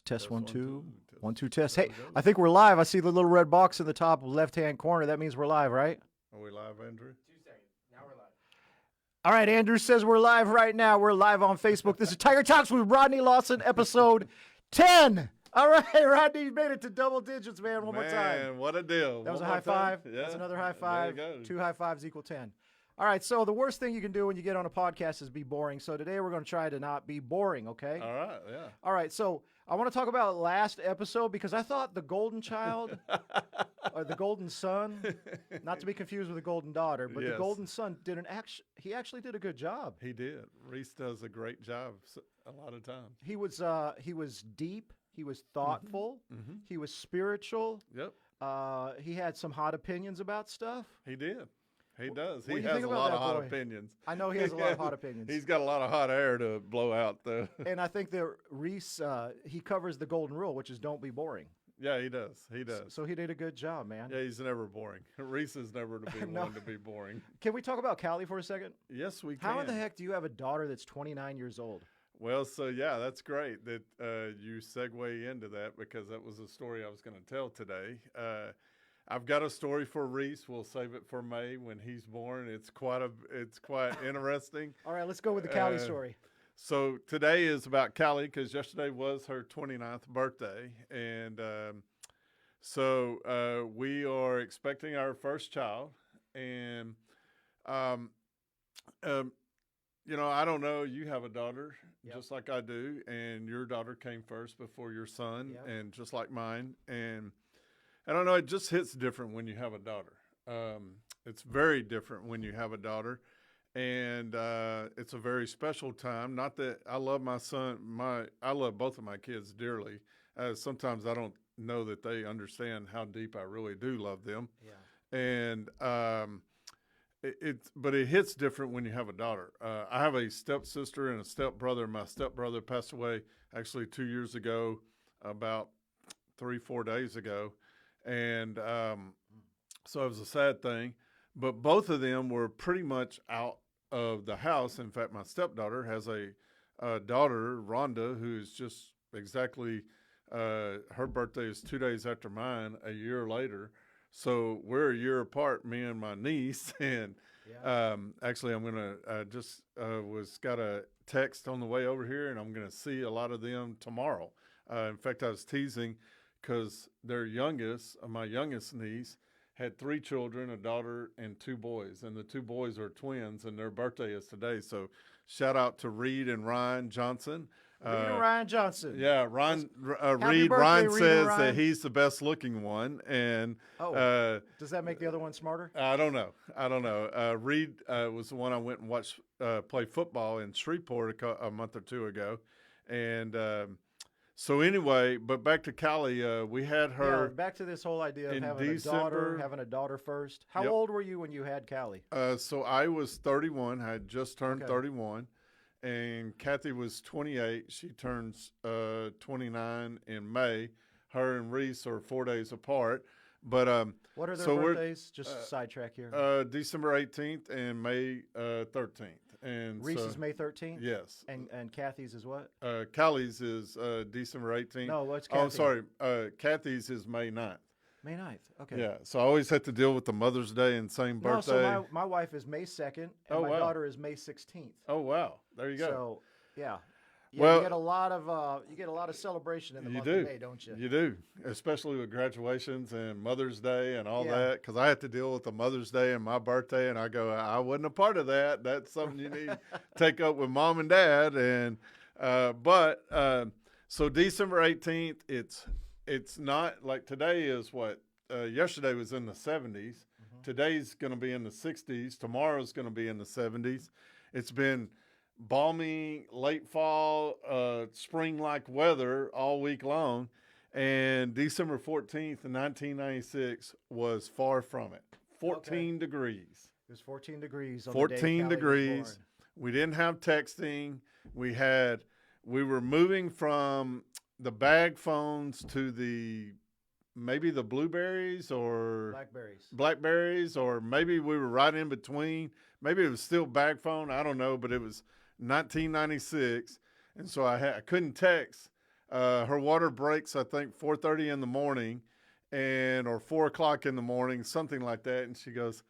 Test one, One, two. two. Test. 1, 2 test. There Hey, we go. I think we're live. I see the little red box in the top left-hand corner. That means we're live, right? Are we live, Andrew? All right, Andrew says we're live right now. We're live on Facebook. This is Tiger Talks with Rodney Lawson, episode 10. All right, Rodney, you made it to double digits, man. One more time. Man, what a deal. That was a One more high five. time? Yeah. That's another high five. There you go. 2 high fives equal 10. All right, so the worst thing you can do when you get on a podcast is be boring. So today we're going to try to not be boring, okay? All right, yeah. All right, so I want to talk about last episode because I thought the golden child or the golden son, not to be confused with the golden daughter, but the Yes. golden son he actually did a good job. He did. Reese does a great job a lot of times. He was deep, he was thoughtful, Mm-hmm. he was spiritual. Yep, He had some hot opinions about stuff. he did. He does. what do He you has think a about lot that of hot boy? opinions. I know he has a lot of hot opinions. He's got a lot of hot air to blow out, though. And I think that Reese, he covers the golden rule, which is don't be boring. Yeah, he does. He does. So he did a good job, man. Yeah, he's never boring. Reese is never to be No. one to be boring. Can we talk about Kalli for a second? Yes, we can. How in the heck do you have a daughter that's 29 years old? Well, so yeah, that's great that you segue into that because that was a story I was going to tell today. I've got a story for Reese. We'll save it for May when he's born. It's quite interesting. All right, let's go with the Kalli story. So today is about Kalli because yesterday was her 29th birthday, and so we are expecting our first child, and I don't know. You have a daughter, Yep. just like I do, and your daughter came first before your son, Yep. and just like mine. And I don't know. It just hits different when you have a daughter. It's very different when you have a daughter, and it's a very special time. Not that I love my son. I love both of my kids dearly. Sometimes I don't know that they understand how deep I really do love them. Yeah. And but it hits different when you have a daughter. I have a stepsister and a stepbrother. My stepbrother passed away actually 2 years ago, about 3-4 days ago, and so it was a sad thing. But both of them were pretty much out of the house. In fact, my stepdaughter has a daughter, Rhonda, who's just exactly her birthday is 2 days after mine, a year later. So we're a year apart, me and my niece, and Yeah. actually I'm gonna got a text on the way over here, and I'm gonna see a lot of them tomorrow. In fact, I was teasing because my youngest niece, had 3 children, a daughter and 2 boys, and the 2 boys are twins, and their birthday is today. So shout out to Reed and Ryan Johnson. Reed and Ryan Johnson. Yeah, Ryan. Happy Reed. birthday, Ryan Reed and says Ryan. that he's the best looking one, and Does that make the other one smarter? I don't know. Reed was the one I went and watched play football in Shreveport a month or 2 ago, and so anyway. But back to Kalli, we had her. Yeah, back to this whole idea of in having December. having a daughter first. How Yep. old were you when you had Kalli? So I was 31. I had just turned Okay. 31, and Kathy was 28. She turns 29 in May. Her and Reese are 4 days apart. But What are their so we're- birthdays? Just a sidetrack here. December 18th and May 13th. And Reese so, is May 13th? Yes. And Kathy's is what? Kalli's is December 18th. No, what's Oh, Kathy? I'm sorry. Kathy's is May 9th. May 9th. Okay. Yeah. So I always have to deal with the Mother's Day and same No, birthday. so my wife is May 2nd, and Oh, my wow. daughter is May 16th. Oh, wow. There you go. So, yeah. Yeah, Well- you get a lot of celebration in the You month do. of May, don't you? You do, especially with graduations and Mother's Day and all Yeah. that. Because I have to deal with the Mother's Day and my birthday, and I go, I wasn't a part of that. That's something you need to take up with Mom and Dad. And so December 18th, it's not like today is what yesterday was in the 70s. Mm-hmm. Today's going to be in the 60s. Tomorrow's going to be in the 70s. It's been balmy late fall, spring-like weather all week long, and December 14th, 1996 was far from it. 14 degrees. It was 14 degrees on the day 14 Kalli was degrees. born. We didn't have texting. We were moving from the bag phones to maybe the blueberries or blackberries, or maybe we were right in between. Maybe it was still bag phone. I don't know, but it was 1996, and so I couldn't text. Her water breaks, I think, 4:30 in the morning, or 4 o'clock in the morning, something like that. And she goes,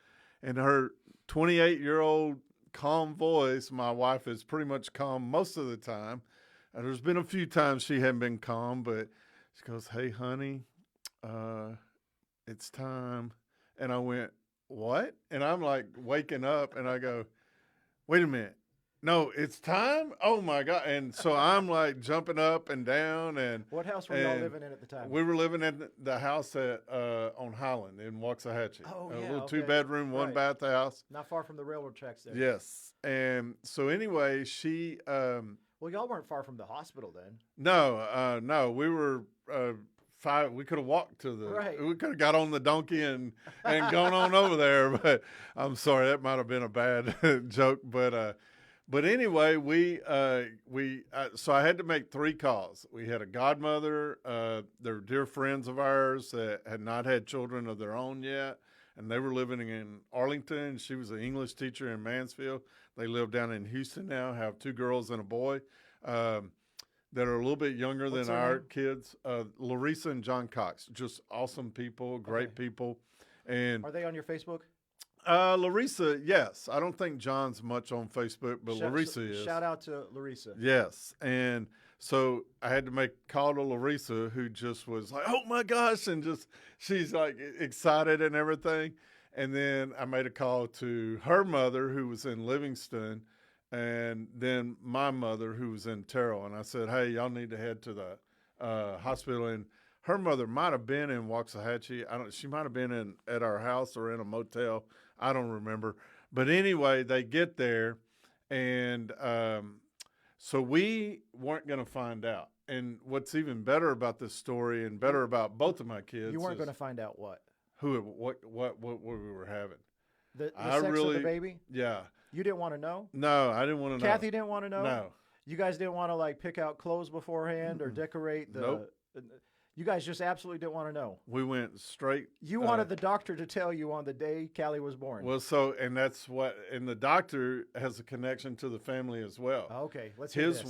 and her 28-year-old calm voice. My wife is pretty much calm most of the time. There's been a few times she hadn't been calm, but she goes, "Hey, honey, it's time." And I went, "What?" And I'm like waking up, and I go, "Wait a minute. No, it's time? Oh, my God." And so I'm like jumping up and down. And What house were y'all living in at the time? we were living in the house on Highland in Waxahachie. Oh, A yeah, little okay. 2-bedroom, Right. 1-bath house. Not far from the railroad tracks there. Yes. And so anyway, she Well, y'all weren't far from the hospital then. no, we were 5. We could have walked to the. Right. We could have got on the donkey and gone on over there. But I'm sorry, that might have been a bad joke. But anyway, so I had to make 3 calls. We had a godmother. They're dear friends of ours that had not had children of their own yet, and they were living in Arlington. She was an English teacher in Mansfield. They live down in Houston now, have 2 girls and a boy that are a little bit younger What's than their our name? kids. Larissa and John Cox, just awesome people, great people. And Are they on your Facebook? Larissa, yes. I don't think John's much on Facebook, but Larissa is. Shout out to Larissa. Yes. And so I had to make a call to Larissa, who just was like, "Oh my gosh," and she's like excited and everything. And then I made a call to her mother, who was in Livingston, and then my mother, who was in Terrell. And I said, "Hey, y'all need to head to the hospital." And her mother might have been in Waxahachie. She might have been at our house or in a motel. I don't remember. But anyway, they get there, and so we weren't going to find out. And what's even better about this story, and better about both of my kids, You weren't going to find out what? what we were having. The I sex really, of the baby? Yeah. You didn't want to know? No, I didn't want to know. Kathy didn't want to know? No. You guys didn't want to like pick out clothes beforehand or decorate the Nope. You guys just absolutely didn't want to know. We went straight. You wanted the doctor to tell you on the day Kalli was born. Well, and the doctor has a connection to the family as well. Okay, let's hear His this.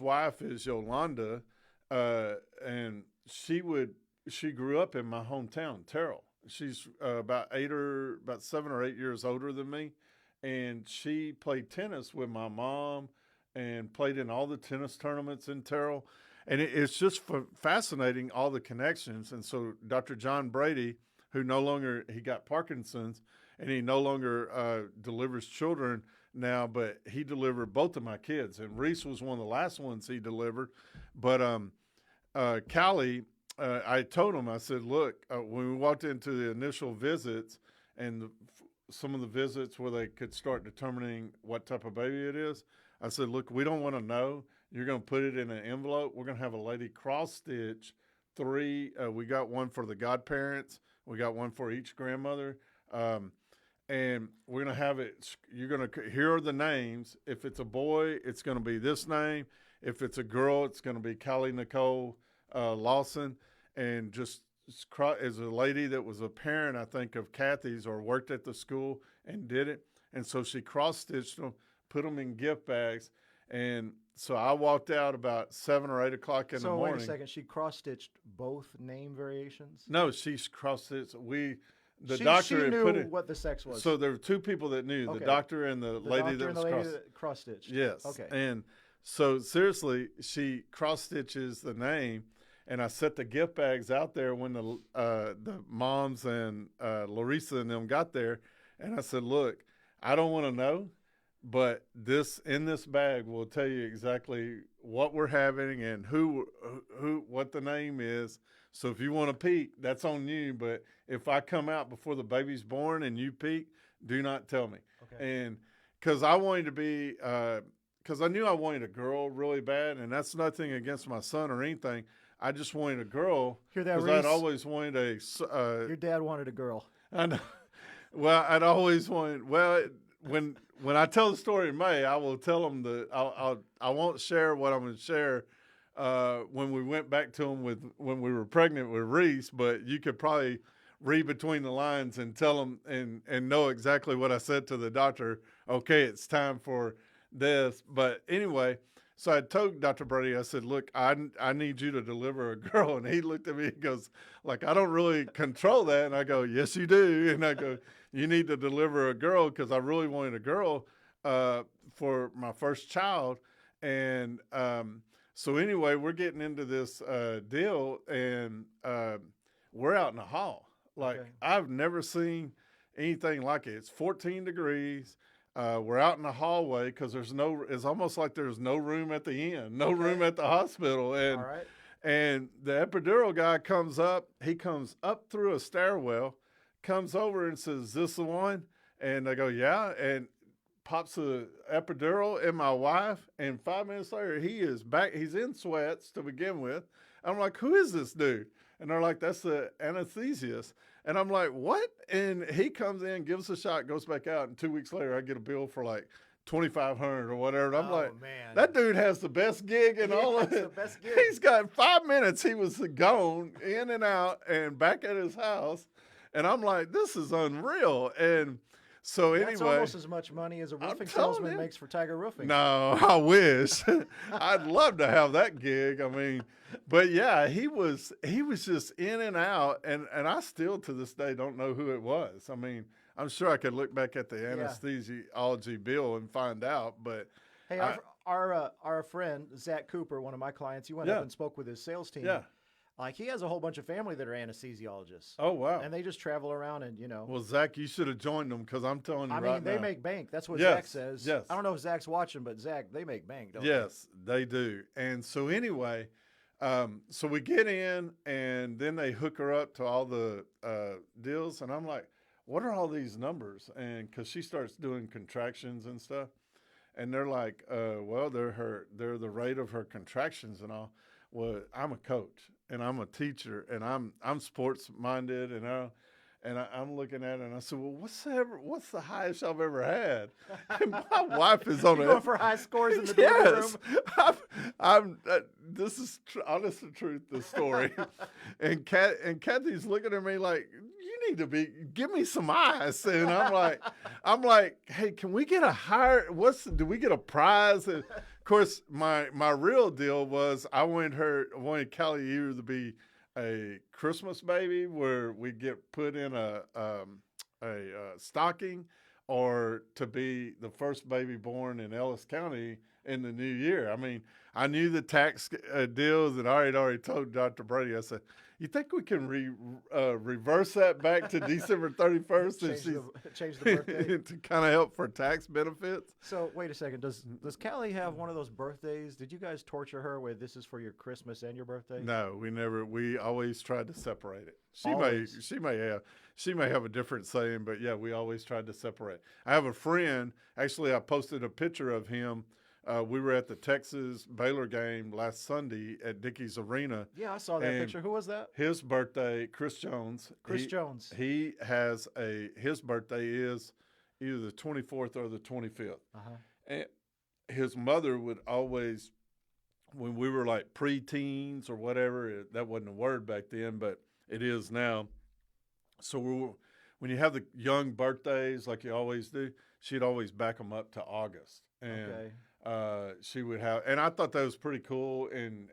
wife is Yolanda, and she grew up in my hometown, Terrell. She's about 7 or 8 years older than me, and she played tennis with my mom and played in all the tennis tournaments in Terrell. And it's just fascinating, all the connections. And so Dr. John Brady, who he got Parkinson's, and he no longer delivers children now, but he delivered both of my kids. And Reese was one of the last ones he delivered. But Kalli, I told him, I said, "Look, when we walked into the initial visits and some of the visits where they could start determining what type of baby it is, I said, look, we don't want to know. You're going to put it in an envelope. We're going to have a lady cross-stitch 3. We got one for the godparents. We got one for each grandmother. And we're going to have it. You're going to here are the names. If it's a boy, it's going to be this name. If it's a girl, it's going to be Kalli Nicole Lawson. And just as a lady that was a parent, I think, of Kathy's or worked at the school and did it. And so she cross-stitched them, put them in gift bags. And so I walked out about 7 or 8 o'clock in the morning. So wait a second. She cross-stitched both name variations? No, she's cross-stitched. The she doctor knew put it, what the sex was. So there were 2 people that knew, Okay. the doctor and the lady that was cross-stitched. Yes. Okay. And so seriously, she cross-stitches the name, and I set the gift bags out there when the moms and Larissa and them got there, and I said, look, I don't want to know, but in this bag will tell you exactly what we're having and what the name is. So if you want to peek, that's on you. But if I come out before the baby's born and you peek, do not tell me. Okay. And because I wanted to be, because I knew I wanted a girl really bad, and that's nothing against my son or anything. I just wanted a girl Hear that, because Reese? I'd always wanted Your dad wanted a girl. I know. Well, I'd always wanted. Well, when I tell the story in May, I will tell them I won't share what I'm going to share when we went back to them when we were pregnant with Reese. But you could probably read between the lines and tell them and know exactly what I said to the doctor. Okay, it's time for this. But anyway, So I told Dr. Brady, I said, look, I need you to deliver a girl. And he looked at me and goes, like, I don't really control that. And I go, yes, you do. And I go, you need to deliver a girl because I really wanted a girl for my first child. And so anyway, we're getting into this deal, and we're out in the hall. Like, I've never seen anything like it. It's 14 degrees. We're out in the hallway because it's almost like there's no room at the inn, no room at the hospital. And, and the epidural guy comes up. He comes up through a stairwell, comes over and says, is this the one? And I go, yeah. And pops the epidural in my wife. And 5 minutes later, he is back. He's in sweats to begin with. I'm like, who is this dude? And they're like, that's the anesthesiast. And I'm like, what? And he comes in, gives a shot, goes back out. And 2 weeks later, I get a bill for like $2,500 or whatever. And I'm like, man, that dude has the best gig in all of it. The best gig. He's got 5 minutes. He was gone, in and out, and back at his house. And I'm like, this is unreal. And so anyway, that's almost as much money as a roofing salesman makes for Tiger Roofing. No, I wish. I'd love to have that gig. I mean, but yeah, he was just in and out, and I still to this day don't know who it was. I mean, I'm sure I could look back at the anesthesiology bill and find out. But hey, our friend Zach Cooper, one of my clients, he went up and spoke with his sales team. Yeah. Like, he has a whole bunch of family that are anesthesiologists. Oh, wow. And they just travel around and, Well, Zach, you should have joined them because I'm telling you I right mean, they now. make bank. That's what Zach says. Yes. I don't know if Zach's watching, but Zach, they make bank, don't Yes, they do. And so anyway, so we get in, and then they hook her up to all the deals. And I'm like, what are all these numbers? And because she starts doing contractions and stuff. And they're like, well, they're the rate of her contractions and all. Well, I'm a coach and I'm a teacher and I'm sports minded and I'm looking at it and I said, well, what's the highest I've ever had? And my wife is on going for high scores in the delivery room. This is honest to truth, the story. and Kathy's looking at me like, you need to give me some ice. And I'm like, hey, can we get a higher? Do we get a prize? And of course, my real deal was I wanted Kalli either to be a Christmas baby where we get put in a stocking, or to be the first baby born in Ellis County in the new year. I mean, I knew the tax deals, and I had already told Dr. Brady, I said, you think we can reverse that back to December 31st change the birthday to kind of help for tax benefits? So wait a second. Does Kalli have one of those birthdays? Did you guys torture her with this is for your Christmas and your birthday? No, we never. We always tried to separate it. She may have a different saying, but yeah, we always tried to separate. I have a friend. Actually, I posted a picture of him. We were at the Texas Baylor game last Sunday at Dickey's Arena. Yeah, I saw that picture. Who was that? His birthday, Chris Jones. Jones. He has his birthday is either the 24th or the 25th. And his mother would always, when we were like pre-teens or whatever, that wasn't a word back then, but it is now. So when you have the young birthdays like you always do, she'd always back them up to August. And she would have, and I thought that was pretty cool and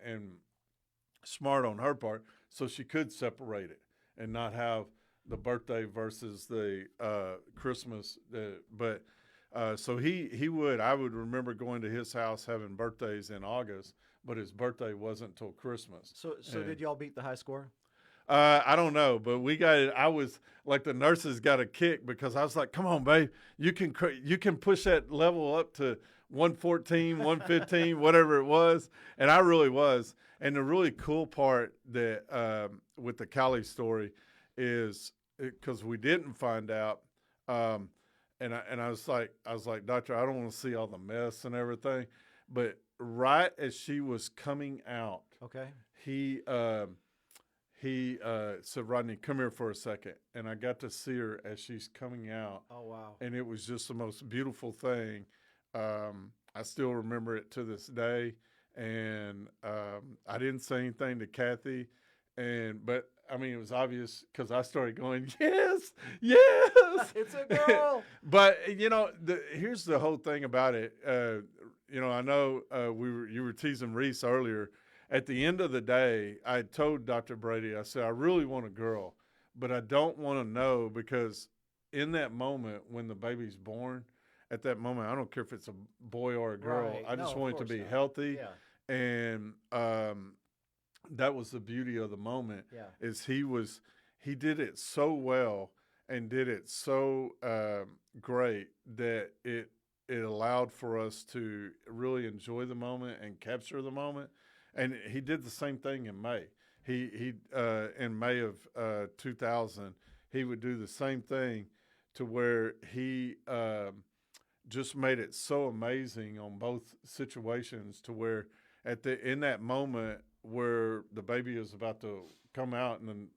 smart on her part, so she could separate it and not have the birthday versus the Christmas. So I would remember going to his house having birthdays in August, but his birthday wasn't till Christmas. So did y'all beat the high score? I don't know, but we got it. I was like, the nurses got a kick because I was like, come on, babe, you can push that level up to 114, 115, whatever it was. And I really was. And the really cool part that with the Kalli story is because we didn't find out. And I was like, doctor, I don't want to see all the mess and everything. But right as she was coming out, he said, Rodney, come here for a second. And I got to see her as she's coming out. Oh, wow. And it was just the most beautiful thing. I still remember it to this day. And I didn't say anything to Kathy. but I mean, it was obvious because I started going, yes, yes. It's a girl. But here's the whole thing about it. I know you were teasing Reese earlier. At the end of the day, I told Dr. Brady, I said, I really want a girl, but I don't want to know, because in that moment when the baby's born, at that moment, I don't care if it's a boy or a girl. Right. I just No, want of it to be course not. healthy. Yeah. And that was the beauty of the moment. Yeah. Is he did it so well and did it so great that it allowed for us to really enjoy the moment and capture the moment. And he did the same thing in May. He in May of 2000, he would do the same thing, to where he just made it so amazing on both situations, to where in that moment where the baby is about to come out in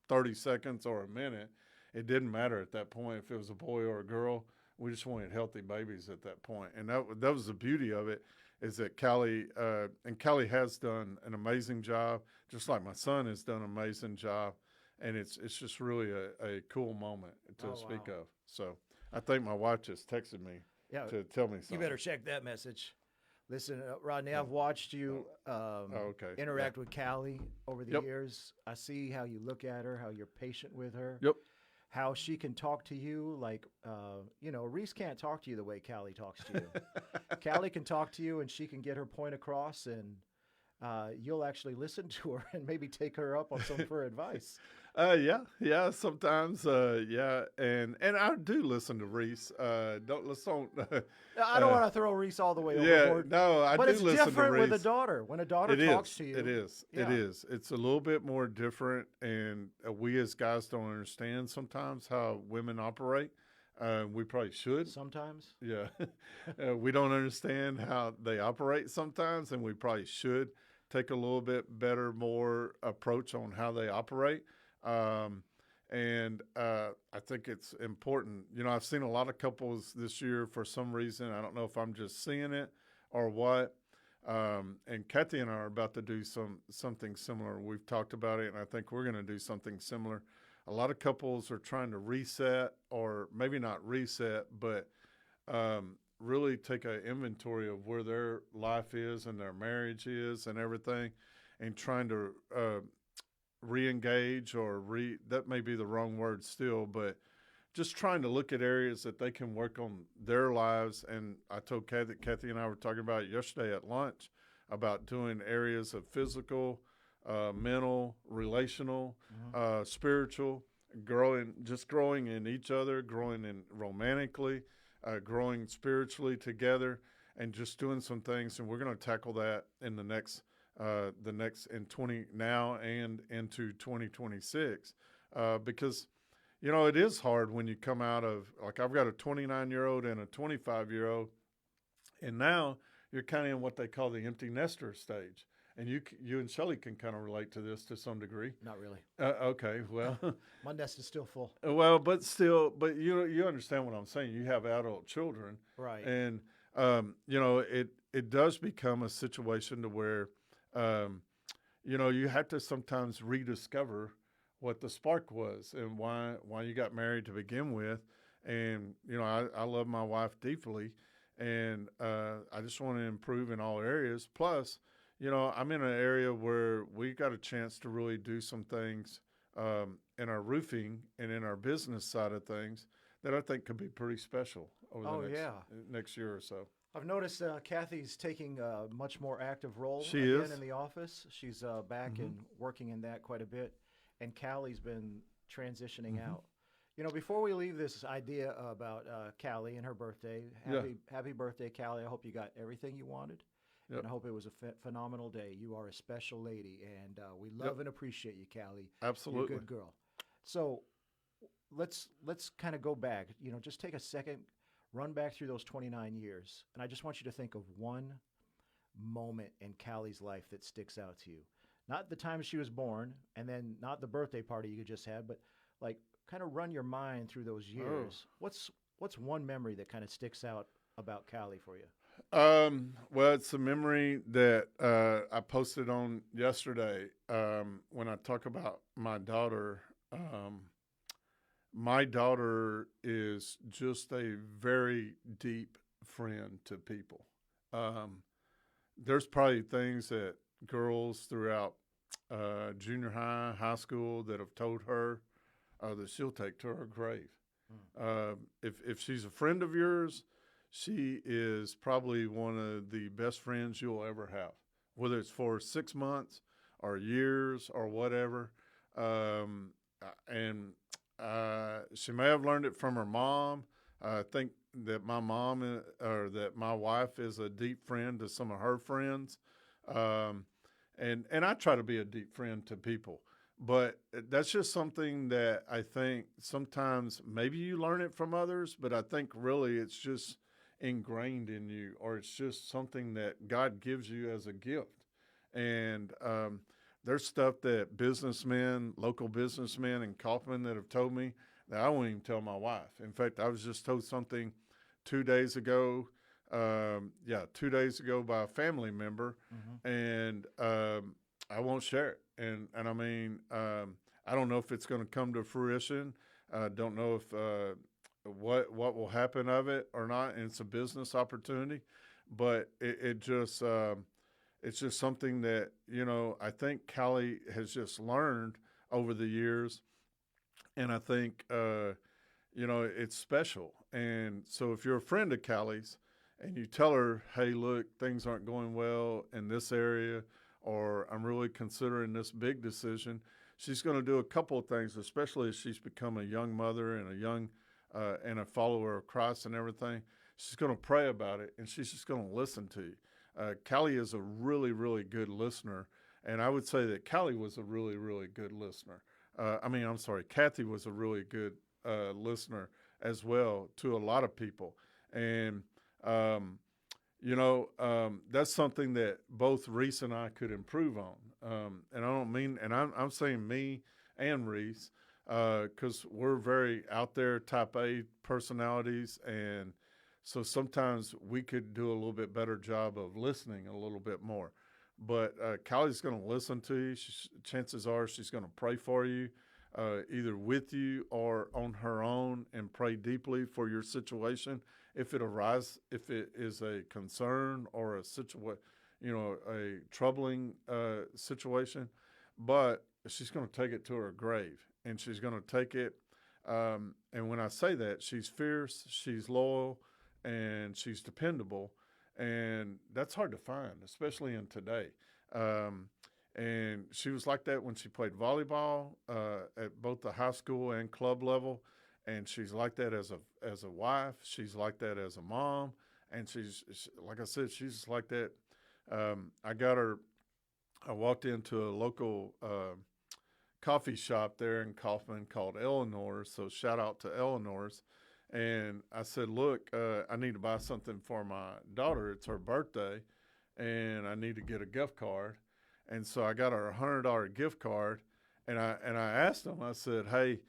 30 seconds or a minute, it didn't matter at that point if it was a boy or a girl. We just wanted healthy babies at that point. And that was the beauty of it, is that Kalli has done an amazing job, just like my son has done an amazing job. And it's just really a cool moment to speak of. So I think my wife just texted me to tell me something. You better check that message. Listen, Rodney, I've watched you interact with Kalli over the years. I see how you look at her, how you're patient with her. Yep. How she can talk to you like, Reese can't talk to you the way Kalli talks to you. Kalli can talk to you, and she can get her point across, and you'll actually listen to her and maybe take her up on some of her advice. Yeah, sometimes, and I do listen to Reese. I don't want to throw Reese all the way overboard. No, I but do it's listen to Reese. different with a daughter. When a daughter talks to you, it is. Yeah. It is. It's a little bit more different, and we as guys don't understand sometimes how women operate. We probably should sometimes. Yeah, we don't understand how they operate sometimes, and we probably should take a little bit better, more approach on how they operate. I think it's important. I've seen a lot of couples this year for some reason. I don't know if I'm just seeing it or what. And Kathy and I are about to do something similar. We've talked about it, and I think we're going to do something similar. A lot of couples are trying to reset, or maybe not reset, but really take an inventory of where their life is and their marriage is and everything, and trying to re-engage, or that may be the wrong word still, but just trying to look at areas that they can work on their lives. And I told Kathy and I were talking about it yesterday at lunch, about doing areas of physical, mental, relational, spiritual, growing in each other, growing in romantically, growing spiritually together, and just doing some things. And we're going to tackle that in the next now and into 2026, because it is hard when you come out of, like, I've got a 29-year-old and a 25-year-old, and now you're kind of in what they call the empty nester stage. And you and Shelley can kind of relate to this to some degree. Not really. Okay, well, my nest is still full. Well, but you understand what I'm saying. You have adult children, right? And it does become a situation to where you have to sometimes rediscover what the spark was and why you got married to begin with. And, I love my wife deeply, and I just want to improve in all areas. Plus, I'm in an area where we got a chance to really do some things in our roofing and in our business side of things that I think could be pretty special over the next year or so. I've noticed Kathy's taking a much more active role in the office. She's back and working in that quite a bit. And Kalli's been transitioning out. Before we leave this idea about Kalli and her birthday, happy birthday, Kalli. I hope you got everything you wanted. Yep. And I hope it was a phenomenal day. You are a special lady, and we love and appreciate you, Kalli. Absolutely. You're a good girl. So let's kind of go back. Just take a second, run back through those 29 years, and I just want you to think of one moment in Kalli's life that sticks out to you. Not the time she was born, and then not the birthday party you just had, but like kind of run your mind through those years. What's one memory that kind of sticks out about Kalli for you? Well, it's a memory that I posted on yesterday. When I talk about my daughter, my daughter is just a very deep friend to people. Um, there's probably things that girls throughout junior high, high school that have told her that she'll take to her grave. If she's a friend of yours, she is probably one of the best friends you'll ever have, whether it's for 6 months or years or whatever. Um, and she may have learned it from her mom. I think that my mom or that my wife is a deep friend to some of her friends. Um, and I try to be a deep friend to people. But that's just something that I think sometimes maybe you learn it from others, but I think really it's just ingrained in you, or it's just something that God gives you as a gift. And there's stuff that businessmen, local businessmen in Kaufman that have told me that I won't even tell my wife. In fact, I was just told something 2 days ago. 2 days ago by a family member, and I won't share it. And I mean, I don't know if it's going to come to fruition. I don't know if what will happen of it or not. And it's a business opportunity, but it just it's just something that I think Kalli has just learned over the years, and I think it's special. And so if you're a friend of Kalli's and you tell her, hey, look, things aren't going well in this area, or I'm really considering this big decision, she's going to do a couple of things, especially as she's become a young mother and a young and a follower of Christ and everything. She's going to pray about it, and she's just going to listen to you. Kalli is a really, really good listener, and I would say that Kalli was a really, really good listener. Kathy was a really good listener as well to a lot of people. And that's something that both Reese and I could improve on. And I don't mean, and I'm saying me and Reese, because we're very out there type A personalities. And so sometimes we could do a little bit better job of listening a little bit more. But Kalli's going to listen to you. Chances are she's going to pray for you, either with you or on her own, and pray deeply for your situation. If it is a concern or a troubling situation, but she's going to take it to her grave, and she's going to take it. And when I say that, she's fierce, she's loyal, and she's dependable, and that's hard to find, especially in today. And she was like that when she played volleyball at both the high school and club level. And she's like that as a wife. She's like that as a mom. And she's like I said, she's like that. I walked into a local coffee shop there in Kaufman called Eleanor's. So shout out to Eleanor's. And I said, look, I need to buy something for my daughter. It's her birthday, and I need to get a gift card. And so I got her a $100 gift card. And I asked them, I said, hey,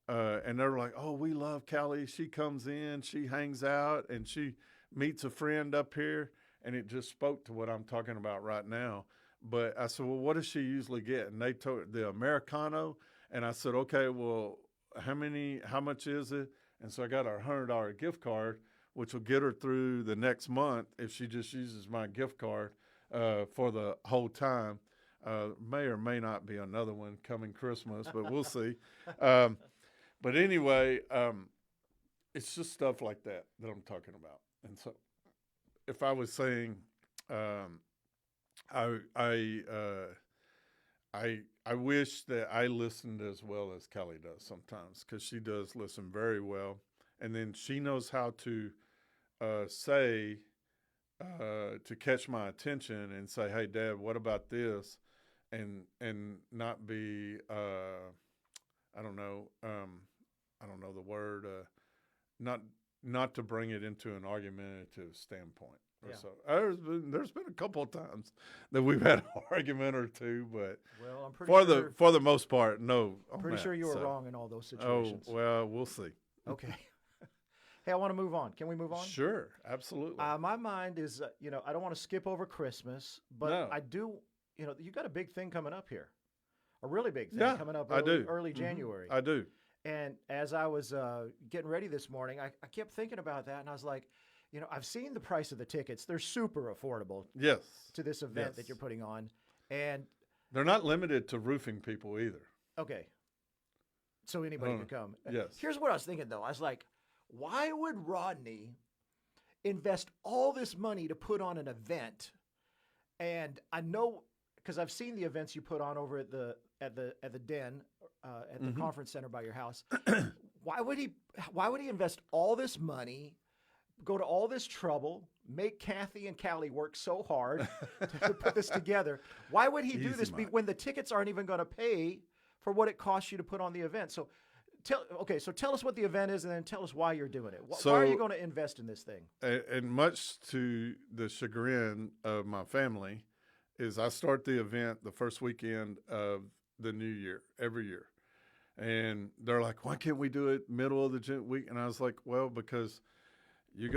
and they were like, oh, we love Kalli. She comes in, she hangs out, and she meets a friend up here. And it just spoke to what I'm talking about right now. But I said, well, what does she usually get? And they told the Americano. And I said, okay, well, how much is it? And so I got her $100 gift card, which will get her through the next month if she just uses my gift card for the whole time. May or may not be another one coming Christmas, but we'll see. But anyway, it's just stuff like that I'm talking about. And so if I was saying I wish that I listened as well as Kalli does sometimes, because she does listen very well. And then she knows how to say, to catch my attention and say, hey, Dad, what about this? And not be, I don't know the word, not to bring it into an argumentative standpoint. Yeah. So there's been a couple of times that we've had an argument or two, but I'm pretty for the most part, no. I'm pretty sure you were wrong in all those situations. Oh, well, we'll see. Okay. Hey, I want to move on. Can we move on? Sure, absolutely. My mind is, I don't want to skip over Christmas, but No. I do, you got a big thing coming up here, a really big thing Yeah, coming up I do. early January. I do. And as I was getting ready this morning, I kept thinking about that, and I was like, I've seen the price of the tickets. They're super affordable Yes. to this event that Yes. you're putting on. And, They're not limited to roofing people either. okay, so anybody could come. Yes. Here's what I was thinking, though. I was like, why would Rodney invest all this money to put on an event? And I know, because I've seen the events you put on over at the den, at the conference center by your house. Why would he invest all this money, go to all this trouble, make Kathy and Kalli work so hard to put this together? Why would he do this when the tickets aren't even going to pay for what it costs you to put on the event? So tell us what the event is, and then tell us why you're doing it. Why are you going to invest in this thing? And much to the chagrin of my family, is I start the event the first weekend of the new year every year. And they're like, why can't we do it middle of the week? And I was like, well, because you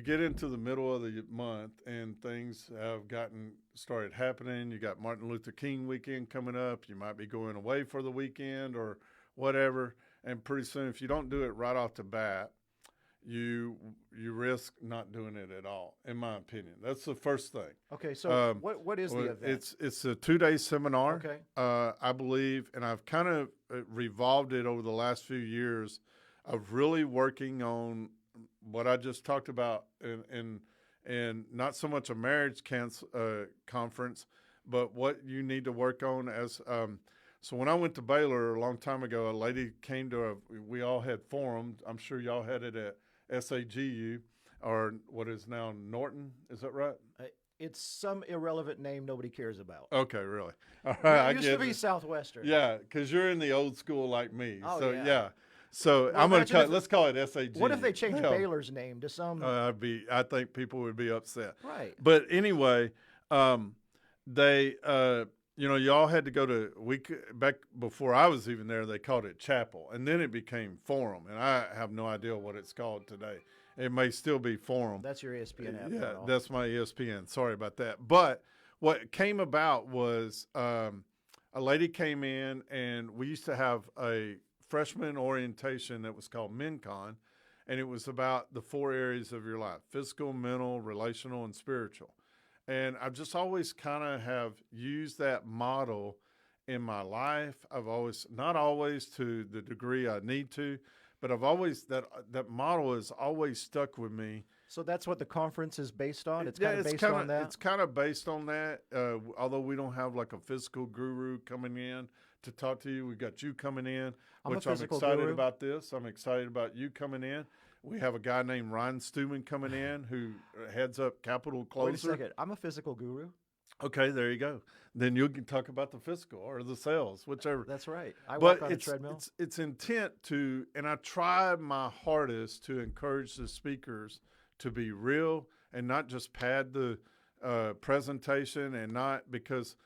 get into the middle of the month and things have started happening. You got Martin Luther King weekend coming up. You might be going away for the weekend or whatever. And pretty soon, if you don't do it right off the bat, you risk not doing it at all, in my opinion. That's the first thing. Okay, so what is the event? It's a 2-day seminar. Okay. I believe, and I've kind of revolved it over the last few years of really working on what I just talked about, and not so much a marriage conference, but what you need to work on as. So when I went to Baylor a long time ago, a lady came we all had forum. I'm sure y'all had it at SAGU, or what is now Norton. Is that right? It's some irrelevant name nobody cares about. Okay, really? All right, It used to be Southwestern. Yeah, because you're in the old school like me. Oh, So yeah. So Well, let's call it SAG. What if they changed Baylor's name to some? I think people would be upset. Right. But anyway, they, y'all had to go to back before I was even there. They called it chapel, and then it became forum, and I have no idea what it's called today. It may still be forum. That's your ESPN app. Yeah, that's my ESPN. Sorry about that. But what came about was a lady came in, and we used to have a freshman orientation that was called MinCon, and it was about the 4 areas of your life: physical, mental, relational, and spiritual. And I've just always kind of have used that model in my life. Not always to the degree I need to, but I've always, that model has always stuck with me. So that's what the conference is based on? It's kind of based on that? It's kind of based on that. Although we don't have like a physical guru coming in to talk to you. We've got you coming in, which I'm excited about this. I'm excited about you coming in. We have a guy named Ryan Stewman coming in who heads up Capital Closer. Wait a second. I'm a physical guru? Okay, there you go. Then you can talk about the physical or the sales, whichever. That's right. I walk on a treadmill. It's intent to, and I try my hardest to encourage the speakers to be real and not just pad the presentation, and not because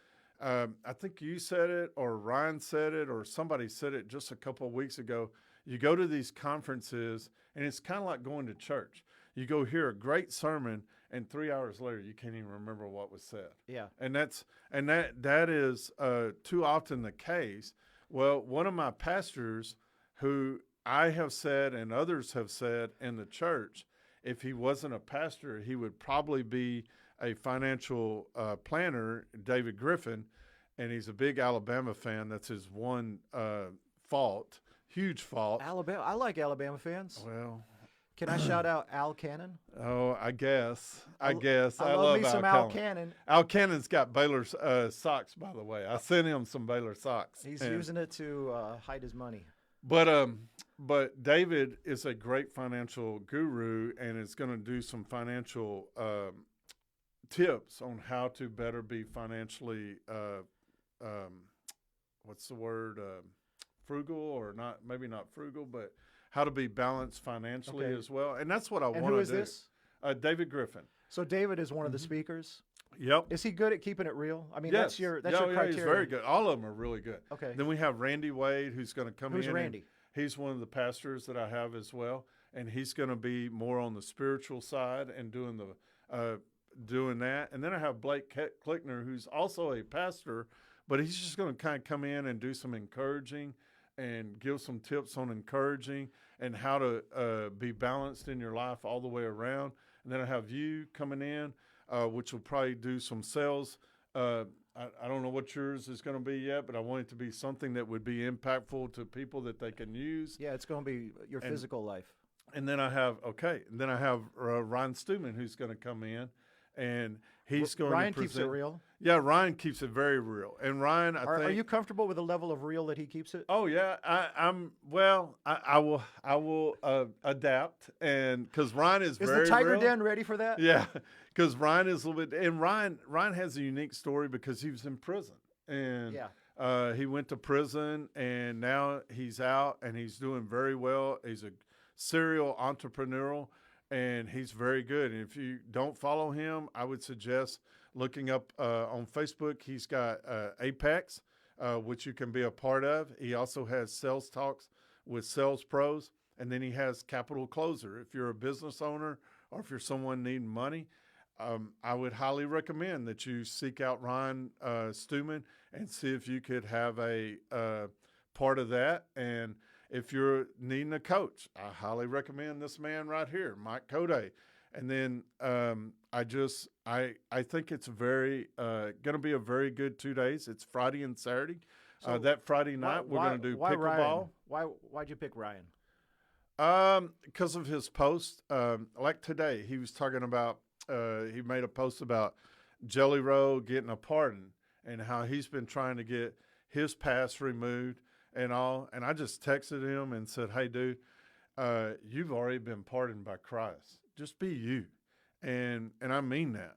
I think you said it or Ryan said it or somebody said it just a couple of weeks ago. You go to these conferences and it's kind of like going to church. You go hear a great sermon, and 3 hours later you can't even remember what was said. Yeah. And that is too often the case. Well, one of my pastors, who I have said and others have said in the church, if he wasn't a pastor, he would probably be a financial planner, David Griffin, and he's a big Alabama fan. That's his one fault, huge fault. Alabama. I like Alabama fans. Well, can I shout out Al Cannon? Oh, I guess. I love me some Al Cannon. Al Cannon's got Baylor socks, by the way. I sent him some Baylor socks. He's using it to hide his money. But David is a great financial guru and is going to do some financial tips on how to better be financially, what's the word, frugal, or not, maybe not frugal, but how to be balanced financially as well. And that's what I want to do. And who is this? David Griffin. So David is one of the speakers? Yep. Is he good at keeping it real? I mean, yes. that's your criteria. He's very good. All of them are really good. Okay. Then we have Randy Wade, who's going to come in. Who's Randy? He's one of the pastors that I have as well. and he's going to be more on the spiritual side and doing that. And then I have Blake Klickner, who's also a pastor, but he's just going to kind of come in and do some encouraging and give some tips on encouraging and how to be balanced in your life all the way around. And then I have you coming in, which will probably do some sales. I don't know what yours is going to be yet, but I want it to be something that would be impactful to people that they can use. Yeah, it's going to be your physical life. And then I have Ryan Stewman, who's going to come in, and he's going Ryan to present. keeps it real. Yeah, Ryan keeps it very real. And Ryan, Are you comfortable with the level of real that he keeps it? Oh yeah, I will adapt, and because Ryan is very the Tiger real. Den ready for that? Yeah, because Ryan is a little bit, and Ryan has a unique story because he was in prison, and he went to prison, and now he's out, and he's doing very well. He's a serial entrepreneurial, and he's very good. And if you don't follow him, I would suggest looking up on Facebook. He's got Apex, which you can be a part of. He also has sales talks with sales pros, and then he has Capital Closer. If you're a business owner or if you're someone needing money, I would highly recommend that you seek out Ryan Stewman and see if you could have a part of that. And if you're needing a coach, I highly recommend this man right here, Mike Code. And then I think it's going to be a very good 2 days. It's Friday and Saturday. So that Friday night we're going to do pickleball. Why'd you pick Ryan? Because of his post. Like today, he was talking about. He made a post about Jelly Roll getting a pardon and how he's been trying to get his past removed and all. And I just texted him and said, "Hey, dude, you've already been pardoned by Christ. Just be you." And I mean that.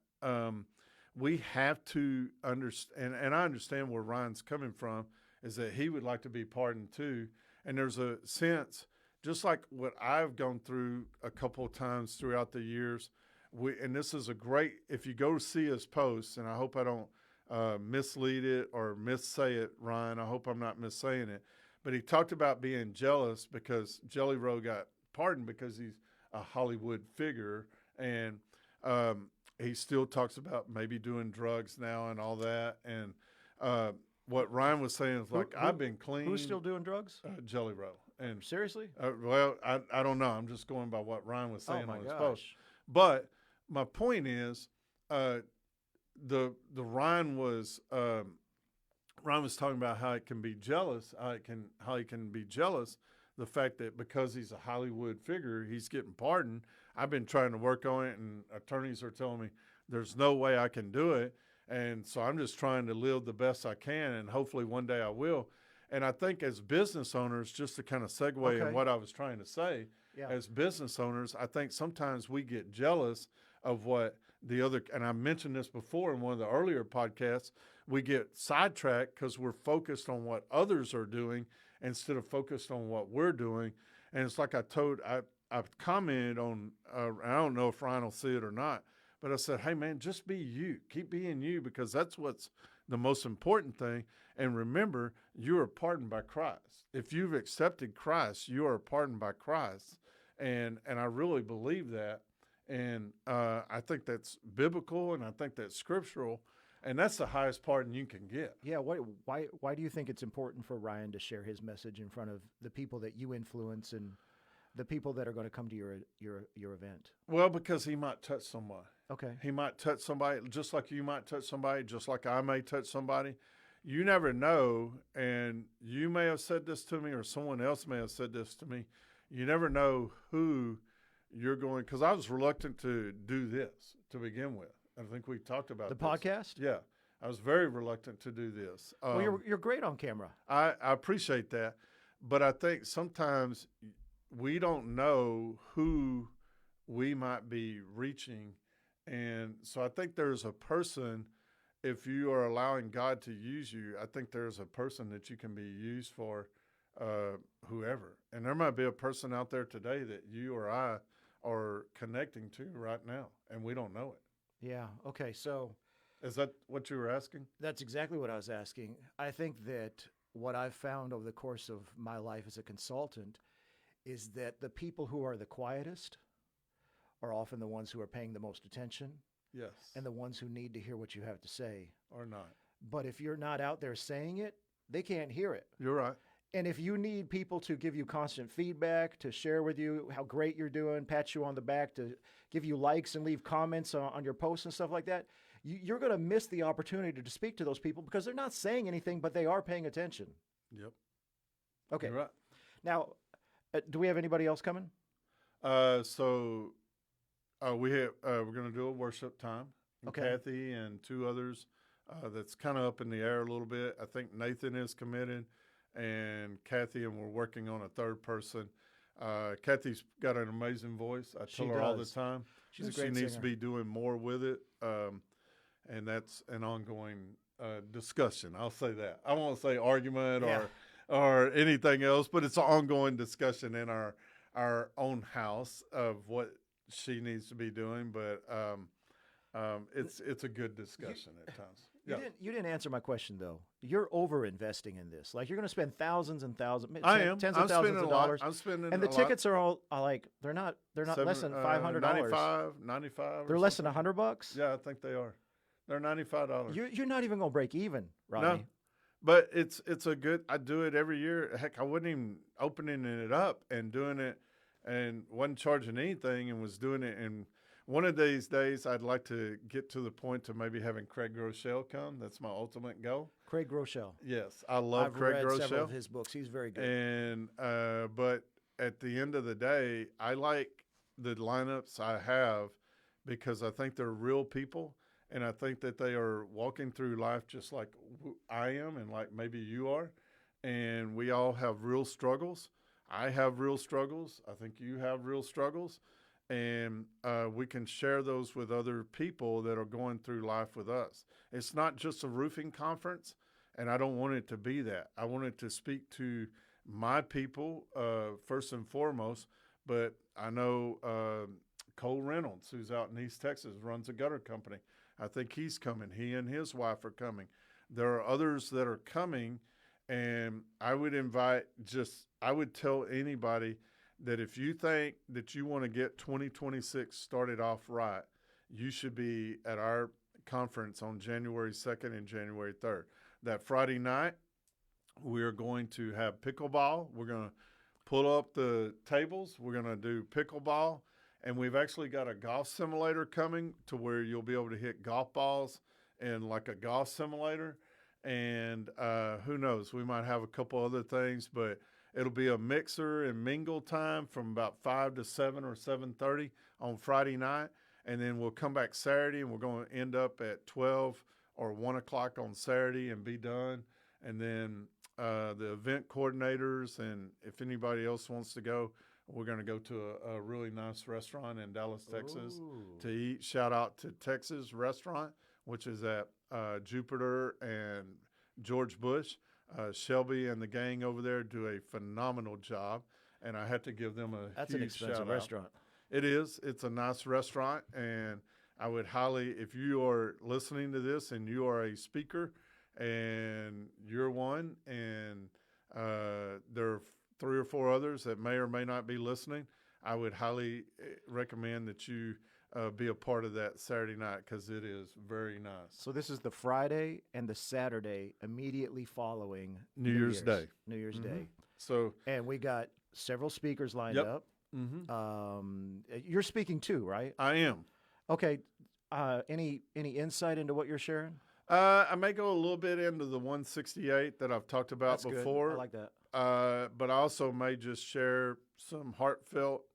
We have to understand, and I understand where Ryan's coming from, is that he would like to be pardoned too. And there's a sense, just like what I've gone through a couple of times throughout the years, and this is a great, if you go see his posts, and I hope I don't mislead it or missay it, Ryan, I hope I'm not missaying it, but he talked about being jealous because Jelly Roll got pardoned because he's a Hollywood figure, and he still talks about maybe doing drugs now and all that. And what Ryan was saying is like, I've been clean. Who's still doing drugs? Jelly Roll. And seriously? Well, I don't know. I'm just going by what Ryan was saying on his post. Gosh. But my point is, the Ryan was talking about how it can be jealous, how he can be jealous, the fact that because he's a Hollywood figure, he's getting pardoned. I've been trying to work on it, and attorneys are telling me there's no way I can do it. And so I'm just trying to live the best I can, and hopefully one day I will. And I think as business owners, just to kind of segue in what I was trying to say, as business owners, I think sometimes we get jealous of what the other, and I mentioned this before in one of the earlier podcasts, we get sidetracked because we're focused on what others are doing instead of focused on what we're doing. And it's like I've commented on, I don't know if Ryan will see it or not, but I said, hey, man, just be you. Keep being you, because that's what's the most important thing. And remember, you are pardoned by Christ. If you've accepted Christ, you are pardoned by Christ. And I really believe that. And I think that's biblical, and I think that's scriptural. And that's the highest pardon you can get. Yeah. Why do you think it's important for Ryan to share his message in front of the people that you influence and the people that are going to come to your event? Well, because he might touch somebody. Okay. He might touch somebody just like you might touch somebody, just like I may touch somebody. You never know, and you may have said this to me or someone else may have said this to me. You never know who you're going, because I was reluctant to do this to begin with. I think we talked about the this. Podcast? Yeah. I was very reluctant to do this. Well, you're great on camera. I appreciate that. But I think sometimes we don't know who we might be reaching. And so I think there's a person, if you are allowing God to use you, I think there's a person that you can be used for whoever. And there might be a person out there today that you or I are connecting to right now, and we don't know it. Yeah. Okay. So is that what you were asking? That's exactly what I was asking. I think that what I've found over the course of my life as a consultant is that the people who are the quietest are often the ones who are paying the most attention Yes. and the ones who need to hear what you have to say. Or not. But if you're not out there saying it, they can't hear it. You're right. And if you need people to give you constant feedback, to share with you how great you're doing, pat you on the back, to give you likes and leave comments on your posts and stuff like that, you're going to miss the opportunity to speak to those people because they're not saying anything, but they are paying attention. Yep. Okay. You're right. Now, do we have anybody else coming? So we're going to do a worship time. And Okay. Kathy and two others. That's kind of up in the air a little bit. I think Nathan is committed, and Kathy, and we're working on a third person. Kathy's got an amazing voice. I tell her all the does. time. She's a She great needs singer. to be doing more with it, and that's an ongoing discussion. I'll say that. I won't say argument Yeah. or anything else, but it's an ongoing discussion in our own house of what she needs to be doing. But it's a good discussion at times. You didn't answer my question though. You're over investing in this. Like you're going to spend thousands and thousands, I am. tens I'm of thousands spending of a lot. dollars. I'm spending And the a lot. tickets are all like they're not less than $500. 95. They're less than $100. Yeah, I think they are. They're $95. You're not even going to break even, Rodney. No, but it's a good. I do it every year. Heck, I wasn't even opening it up and doing it, and wasn't charging anything, and was doing it. And one of these days, I'd like to get to the point to maybe having Craig Groeschel come. That's my ultimate goal. Craig Groeschel. Yes, I love I've Craig read Groeschel. several of his books. He's very good. And but at the end of the day, I like the lineups I have because I think they're real people, and I think that they are walking through life just like I am, and like maybe you are, and we all have real struggles. I have real struggles. I think you have real struggles, and we can share those with other people that are going through life with us. It's not just a roofing conference. And I don't want it to be that. I want it to speak to my people first and foremost. But I know Cole Reynolds, who's out in East Texas, runs a gutter company. I think he's coming. He and his wife are coming. There are others that are coming. And I would I would tell anybody that if you think that you want to get 2026 started off right, you should be at our conference on January 2nd and January 3rd. That Friday night, we are going to have pickleball. We're going to pull up the tables. We're going to do pickleball. And we've actually got a golf simulator coming to where you'll be able to hit golf balls in like a golf simulator. And who knows, we might have a couple other things, but it'll be a mixer and mingle time from about 5 to 7 or 7:30 on Friday night. And then we'll come back Saturday, and we're going to end up at 12 or 1 o'clock on Saturday and be done. And then the event coordinators, and if anybody else wants to go, we're going to go to a really nice restaurant in Dallas, Texas to eat. Shout out to Texas Restaurant, which is at Jupiter and George Bush. Shelby and the gang over there do a phenomenal job, and I had to give them That's huge an expensive shout-out. restaurant. It is. It's a nice restaurant, and I would highly, if you are listening to this and you are a speaker and you're one, and there are 3 or 4 others that may or may not be listening, I would highly recommend that you be a part of that Saturday night because it is very nice. So this is the Friday and the Saturday immediately following New Year's Day. New Year's Day. So, And we got several speakers lined Yep. up. You're speaking too, right? I am. Okay. Any insight into what you're sharing? I may go a little bit into the 168 that I've talked about That's before. Good. I like that. But I also may just share some heartfelt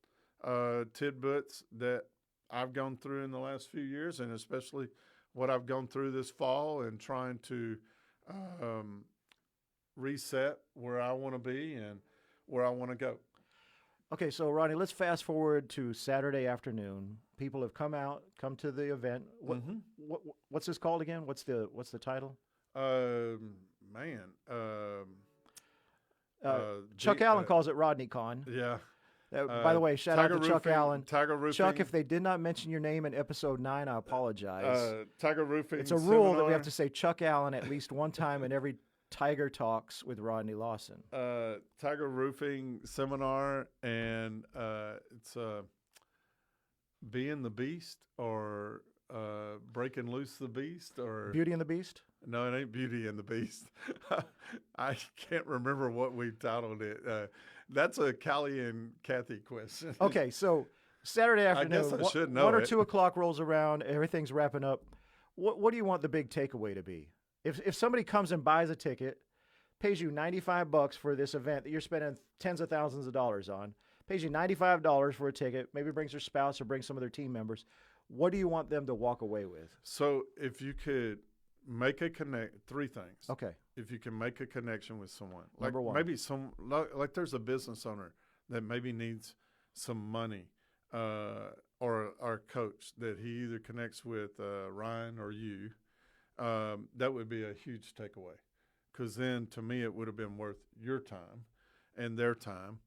tidbits that I've gone through in the last few years, and especially what I've gone through this fall, and trying to reset where I want to be and where I want to go. Okay, so Rodney, let's fast forward to Saturday afternoon. People have come to the event. What's this called again? What's the title? Chuck Allen calls it Rodney Con. Yeah. By the way, shout out to Chuck Allen. Tiger Roofing. Chuck, if they did not mention your name in episode 9, I apologize. Tiger Roofing. It's a rule that we seminar. have to say Chuck Allen at least one time in every Tiger Talks with Rodney Lawson. Tiger Roofing Seminar, and it's Being the Beast or Breaking Loose the Beast or Beauty and the Beast? No, it ain't Beauty and the Beast. I can't remember what we titled it. That's a Kalli and Kathy question. Okay, so Saturday afternoon, I guess I should know 1 or it. 2 o'clock rolls around, everything's wrapping up. What do you want the big takeaway to be? If somebody comes and buys a ticket, pays you $95 for this event that you're spending tens of thousands of dollars on, pays you $95 for a ticket, maybe brings their spouse or brings some of their team members, what do you want them to walk away with? So if you could make a three things. Okay. If you can make a connection with someone, like Number one. maybe like there's a business owner that maybe needs some money, or our coach that he either connects with Ryan or you, that would be a huge takeaway. Because then to me it would have been worth your time and their time.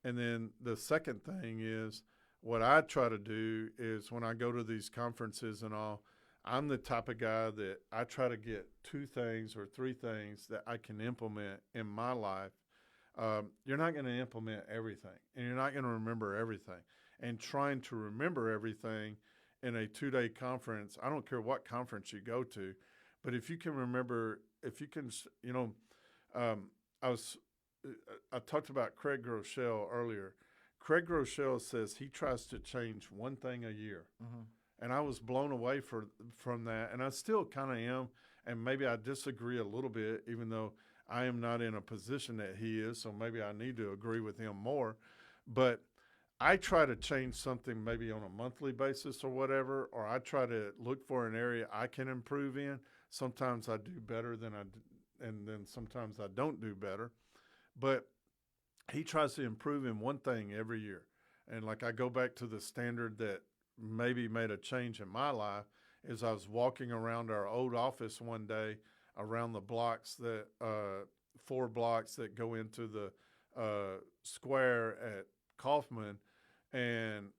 And then the second thing is what I try to do is when I go to these conferences and all, I'm the type of guy that I try to get 2 things or 3 things that I can implement in my life. You're not going to implement everything, and you're not going to remember everything. And trying to remember everything in a 2-day conference, I don't care what conference you go to, but if you can remember, if you can, I talked about Craig Groeschel earlier. Craig Groeschel says he tries to change 1 thing a year. Mm-hmm. And I was blown away from that, and I still kind of am, and maybe I disagree a little bit, even though I am not in a position that he is, so maybe I need to agree with him more. But I try to change something maybe on a monthly basis or whatever, or I try to look for an area I can improve in. Sometimes I do better and then sometimes I don't do better. But he tries to improve in 1 thing every year. And like I go back to the standard that maybe made a change in my life is I was walking around our old office one day around the blocks that 4 blocks that go into the square at Kaufman, and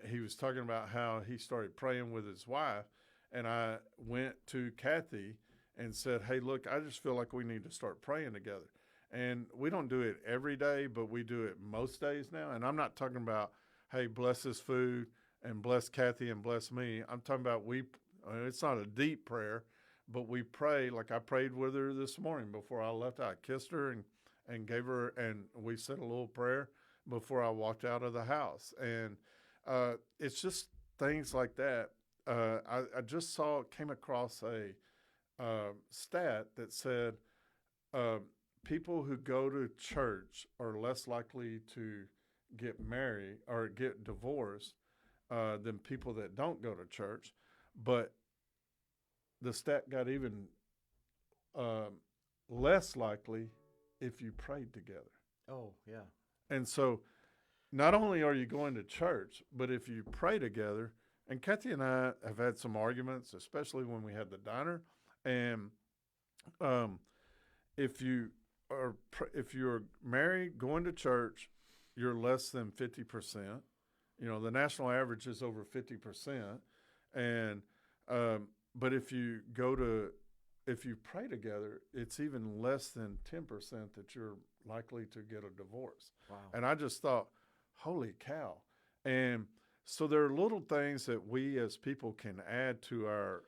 he was talking about how he started praying with his wife, and I went to Kathy and said, hey, look, I just feel like we need to start praying together. And we don't do it every day, but we do it most days now. And I'm not talking about, hey, bless this food and bless Kathy and bless me. I'm talking about it's not a deep prayer, but we pray. Like I prayed with her this morning before I left. I kissed her and gave her, and we said a little prayer before I walked out of the house. And it's just things like that. I just came across a stat that said people who go to church are less likely to get married or get divorced than people that don't go to church. But the stat got even less likely if you prayed together. Oh, yeah. And so not only are you going to church, but if you pray together, and Kathy and I have had some arguments, especially when we had the diner, and if you're married, going to church, you're less than 50%. You know, the national average is over 50%. And but if you pray together, it's even less than 10% that you're likely to get a divorce. Wow. And I just thought, holy cow. And so there are little things that we as people can add to our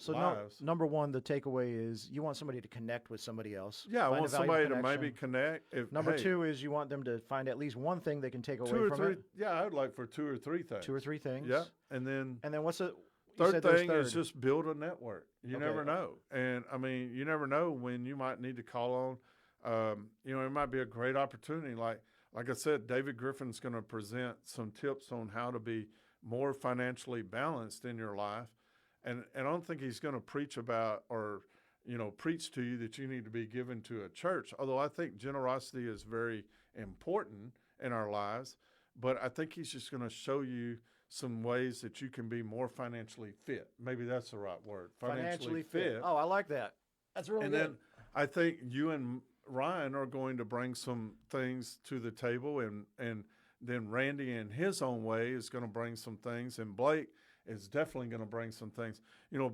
lives. Number one, the takeaway is you want somebody to connect with somebody else. Yeah, I want somebody to maybe connect. Number 2 is you want them to find at least 1 thing they can take away from it. Yeah, I would like for 2 or 3 things. 2 or 3 things. Yeah, and then what's the third thing is just build a network. You never know. And, I mean, you never know when you might need to call on. It might be a great opportunity. Like I said, David Griffin's going to present some tips on how to be more financially balanced in your life. And I don't think he's going to preach about or, preach to you that you need to be given to a church, although I think generosity is very important in our lives. But I think he's just going to show you some ways that you can be more financially fit. Maybe that's the right word. Financially fit. Oh, I like that. That's really good. And then I think you and Ryan are going to bring some things to the table, and then Randy in his own way is going to bring some things, and Blake is definitely going to bring some things.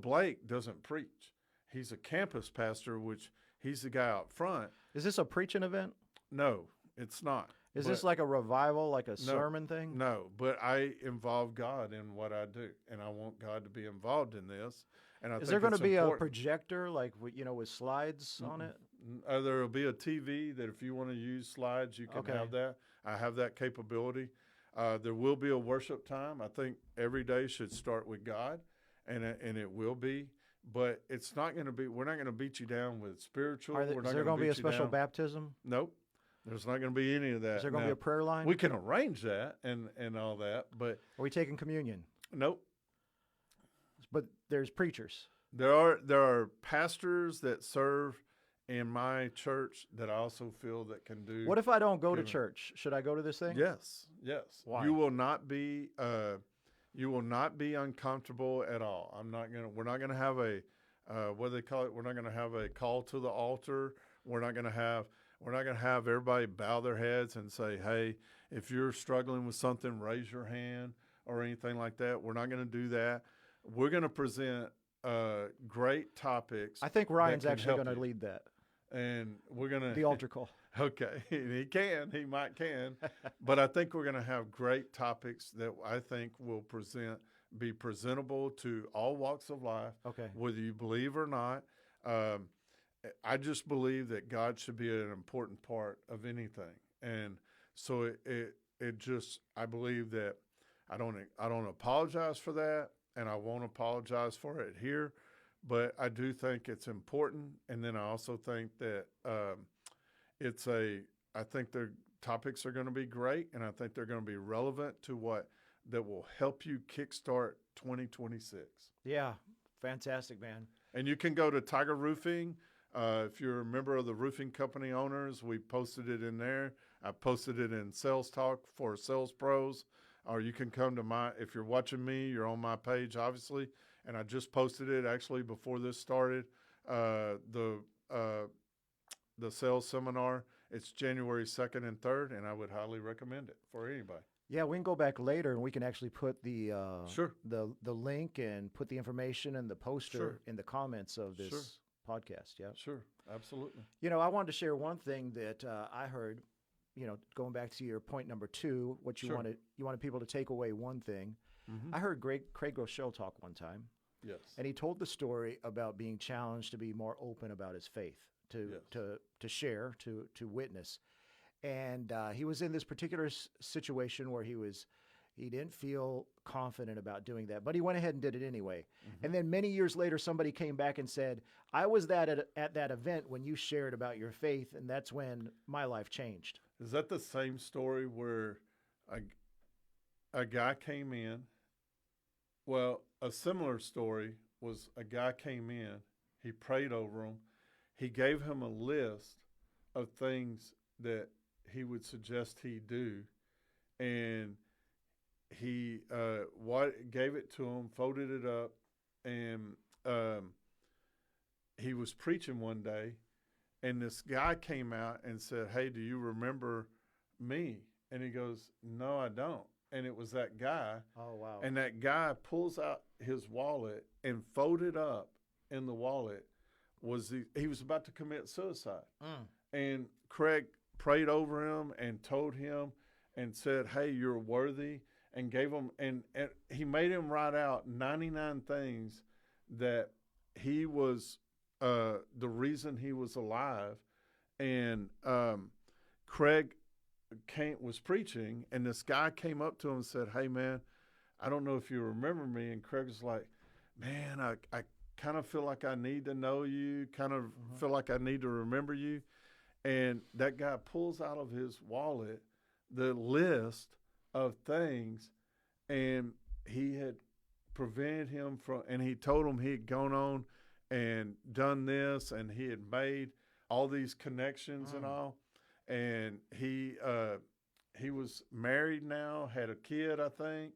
Blake doesn't preach. He's a campus pastor, which He's the guy out front. Is this a preaching event? No, it's not. Is this like a revival, like a sermon thing? No, but I involve God in what I do, and I want God to be involved in this. And is there going to be a projector, like with slides on it? There will be a TV that if you want to use slides, you can have that. I have that capability. There will be a worship time. I think every day should start with God, and it will be. But it's not going to be. We're not going to beat you down with spiritual. Is there going to be a special baptism? Nope. There's not going to be any of that. Is there going to be a prayer line? We can arrange that and all that, but are we taking communion? Nope. But there's preachers. There are pastors that serve in my church that I also feel that can do. What if I don't go to church? Should I go to this thing? Yes. Why? You will not be uncomfortable at all. We're not gonna have a what do they call it? We're not gonna have a call to the altar. We're not gonna have everybody bow their heads and say, "Hey, if you're struggling with something, raise your hand," or anything like that. We're not gonna do that. We're gonna present great topics. I think Ryan's actually going to lead that. And we're going to... The altar call. Okay. He might can. But I think we're going to have great topics that I think will be presentable to all walks of life. Okay. Whether you believe or not. I just believe that God should be an important part of anything. And so I believe that I don't apologize for that. And I won't apologize for it here, but I do think it's important. And then I also think that I think the topics are going to be great, and I think they're going to be relevant to that will help you kickstart 2026. Yeah, fantastic, man. And you can go to Tiger Roofing. If you're a member of the roofing company owners, we posted it in there. I posted it in Sales Talk for Sales Pros. Or you can come to if you're watching me, you're on my page, obviously. And I just posted it actually before this started, the sales seminar. It's January 2nd and 3rd, and I would highly recommend it for anybody. Yeah, we can go back later and we can actually put the sure. the link and put the information and the poster in the comments of this podcast. Yeah, sure, absolutely. I wanted to share one thing that I heard. Going back to your point number 2, what you wanted people to take away one thing. Mm-hmm. I heard Craig Groeschel talk one time. Yes. And he told the story about being challenged to be more open about his faith, to share, to witness. And he was in this particular situation where he didn't feel confident about doing that, but he went ahead and did it anyway. Mm-hmm. And then many years later, somebody came back and said, I was at that event when you shared about your faith, and that's when my life changed. Is that the same story where a guy came in? Well, a similar story was a guy came in, he prayed over him, he gave him a list of things that he would suggest he do, and he gave it to him, folded it up, and he was preaching one day, and this guy came out and said, hey, do you remember me? And he goes, no, I don't. And it was that guy. Oh, wow. And that guy pulls out his wallet, and folded up in the wallet he was about to commit suicide. And Craig prayed over him and told him and said, hey, you're worthy, and gave him, and he made him write out 99 things that he was the reason he was alive. And Craig was preaching, and this guy came up to him and said, hey, man, I don't know if you remember me. And Craig was like, man, I kind of feel like I need to know you, kind of feel like I need to remember you. And that guy pulls out of his wallet the list of things, and he had prevented him from, and he told him he had gone on and done this, and he had made all these connections and all. And he was married now, had a kid, I think,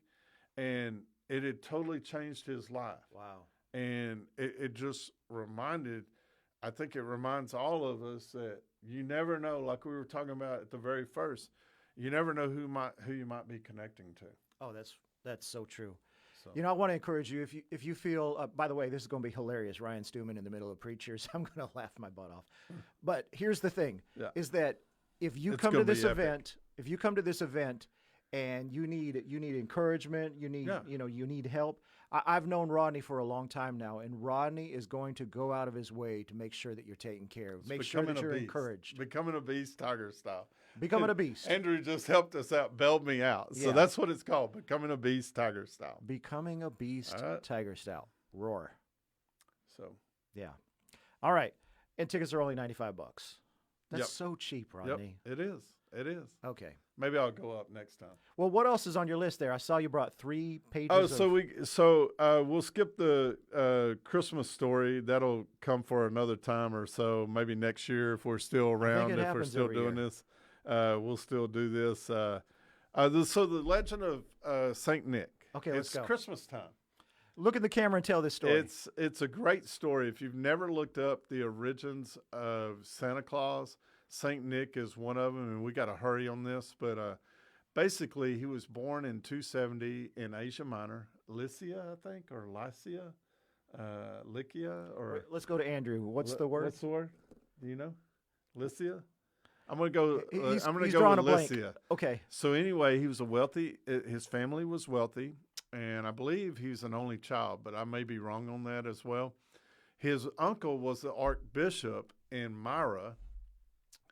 and it had totally changed his life. Wow. And it just I think it reminds all of us that you never know, like we were talking about at the very first, you never know who you might be connecting to. Oh, that's so true. So You know, I want to encourage you if you feel. By the way, this is going to be hilarious. Ryan Stewman in the middle of preachers. I'm going to laugh my butt off. But here's the thing: is that if you come to this event, and you need encouragement, you need help. I've known Rodney for a long time now, and Rodney is going to go out of his way to make sure that you're taken care of. Make sure that you're encouraged. Becoming a beast, tiger style. Becoming a beast. Andrew just helped us out, bailed me out. So that's what it's called, becoming a beast, tiger style. Becoming a beast, tiger style. Roar. So. Yeah. All right. And tickets are only $95. That's so cheap, Rodney. Yep. It is. It is. Okay. Maybe I'll go up next time. Well, what else is on your list there? I saw you brought 3 pages. We'll skip the Christmas story. That'll come for another time or so. Maybe next year if we're still around. If we're still doing this, we'll still do this. So the legend of Saint Nick. Okay, let's go. It's Christmas time. Look at the camera and tell this story. It's a great story. If you've never looked up the origins of Santa Claus, Saint Nick is one of them, and we got to hurry on this. But basically, he was born in 270 in Asia Minor, Lycia, I think, or Lycia, Lycia, or. Let's go to Andrew. What's the word? What's the word? Do you know? Lycia. I'm gonna go. I'm gonna go with Lycia. Okay. So anyway, he was a wealthy. His family was wealthy. And I believe he's an only child, but I may be wrong on that as well. His uncle was the archbishop in Myra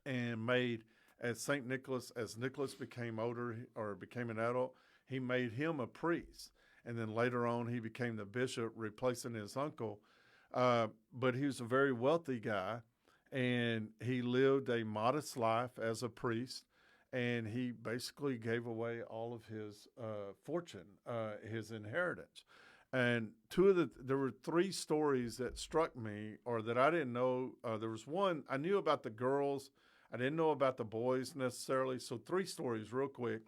and made, as Nicholas became older or became an adult, he made him a priest. And then later on, he became the bishop, replacing his uncle. But he was a very wealthy guy, and he lived a modest life as a priest. And he basically gave away all of his fortune, his inheritance. And there were 3 stories that struck me, or that I didn't know. There was one, I knew about the girls. I didn't know about the boys necessarily. So 3 stories real quick.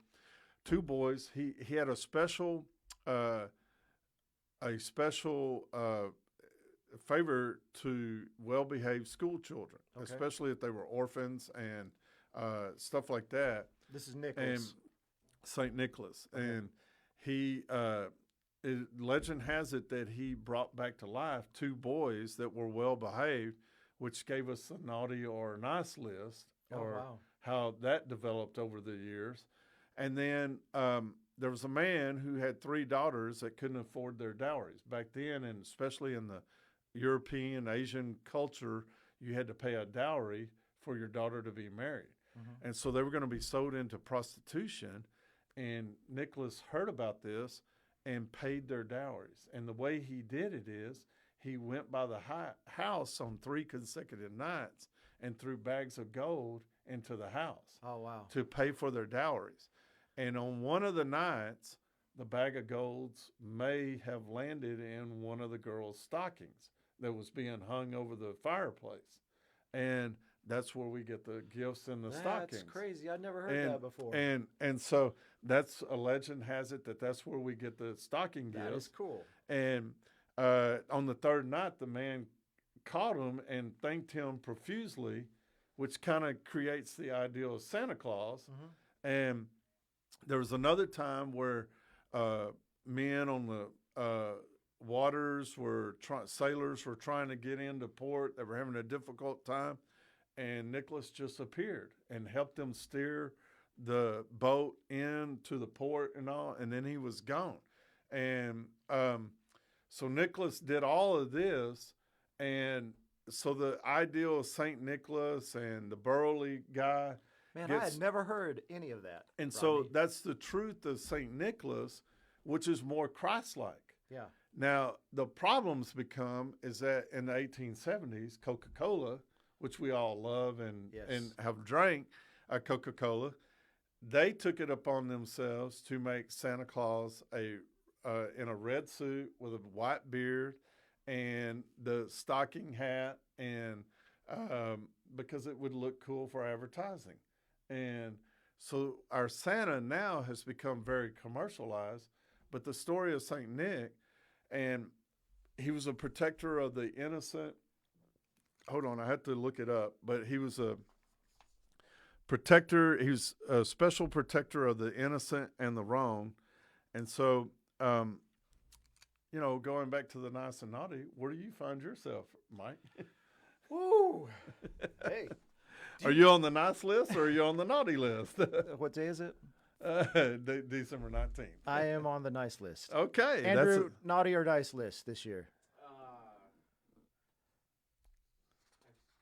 2 boys. He had a special favor to well-behaved school children, especially if they were orphans and stuff like that. This is Nicholas. And St. Nicholas. Okay. And he, legend has it that he brought back to life 2 boys that were well behaved, which gave us a naughty or nice list, how that developed over the years. And then there was a man who had 3 daughters that couldn't afford their dowries. Back then, and especially in the European, Asian culture, you had to pay a dowry for your daughter to be married. Mm-hmm. And so they were going to be sold into prostitution, and Nicholas heard about this and paid their dowries. And the way he did it is he went by the house on 3 consecutive nights and threw bags of gold into the house. Oh, wow. To pay for their dowries. And on one of the nights, the bag of golds may have landed in one of the girls' stockings that was being hung over the fireplace. And that's where we get the gifts and the stockings. That's crazy. I'd never heard that before. And so that's a legend has it that's where we get the stocking gifts. That is cool. And on the 3rd night, the man caught him and thanked him profusely, which kind of creates the idea of Santa Claus. Mm-hmm. And there was another time where men on the waters sailors were trying to get into port. They were having a difficult time. And Nicholas just appeared and helped them steer the boat into the port and all, and then he was gone. And so Nicholas did all of this, and so the ideal of St. Nicholas and the Burley guy. Man, I had never heard any of that. And Rodney. So that's the truth of St. Nicholas, which is more Christ-like. Yeah. Now, the problems is that in the 1870s, Coca-Cola, which we all love and have drank, Coca-Cola, they took it upon themselves to make Santa Claus in a red suit with a white beard and the stocking hat, and because it would look cool for advertising. And so our Santa now has become very commercialized, but the story of St. Nick, and he was a protector of the innocent. Hold on, I had to look it up, but he was a protector. He was a special protector of the innocent and the wrong. And so going back to the nice and naughty, where do you find yourself, Mike? Woo! Hey. Are you on the nice list or are you on the naughty list? What day is it? December 19th. I am on the nice list. Okay. Andrew, naughty or nice list this year? I'm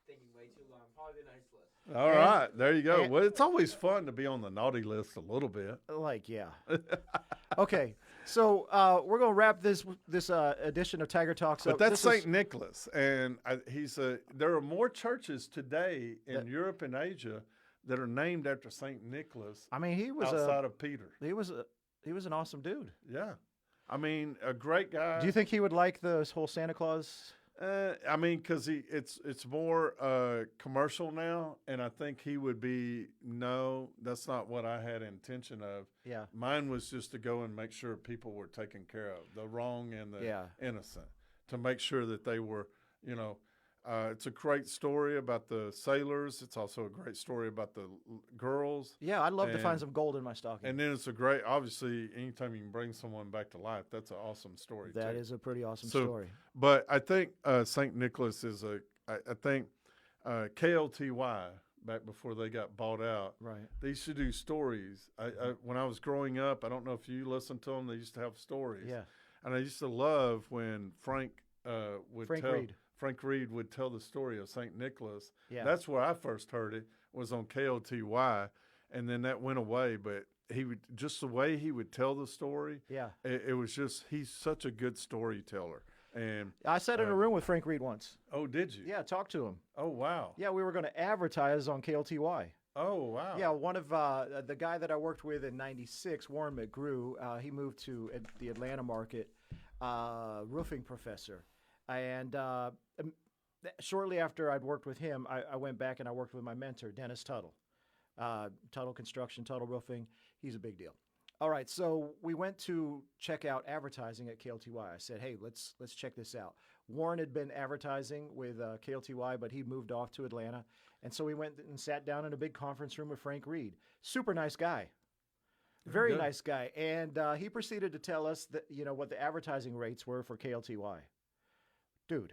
thinking way too long. Probably the nice list. All right. There you go. Well, it's always fun to be on the naughty list a little bit. Yeah. Okay. So we're going to wrap this edition of Tiger Talks up. But that's St. Nicholas. And there are more churches today in Europe and Asia that are named after St. Nicholas. I mean, he was outside of Peter. He was an awesome dude. Yeah. I mean, a great guy. Do you think he would like the whole Santa Claus? I mean, because it's more commercial now, and I think he would be, no, that's not what I had intention of. Yeah. Mine was just to go and make sure people were taken care of, the wrong and the innocent, to make sure that they were, it's a great story about the sailors. It's also a great story about the girls. Yeah, I'd love to find some gold in my stocking. And then it's obviously, anytime you can bring someone back to life, that's an awesome story. That is a pretty awesome story. But I think St. Nicholas is I think KLTY, back before they got bought out, right? They used to do stories. When I was growing up, I don't know if you listened to them, they used to have stories. Yeah. And I used to love when Frank Reed would tell the story of St. Nicholas. Yeah. That's where I first heard it, was on KLTY, and then that went away. But just the way he would tell the story, it was just, he's such a good storyteller. And I sat in a room with Frank Reed once. Oh, did you? Yeah, talked to him. Oh, wow. Yeah, we were going to advertise on KLTY. Oh, wow. Yeah, one of the guy that I worked with in '96, Warren McGrew, he moved to the Atlanta market, roofing professor. And shortly after I'd worked with him, I went back and I worked with my mentor, Dennis Tuttle. Tuttle Construction, Tuttle Roofing. He's a big deal. All right, so we went to check out advertising at KLTY. I said, hey, let's check this out. Warren had been advertising with KLTY, but he moved off to Atlanta. And so we went and sat down in a big conference room with Frank Reed. Super nice guy. Very nice guy. And he proceeded to tell us that, what the advertising rates were for KLTY. Dude.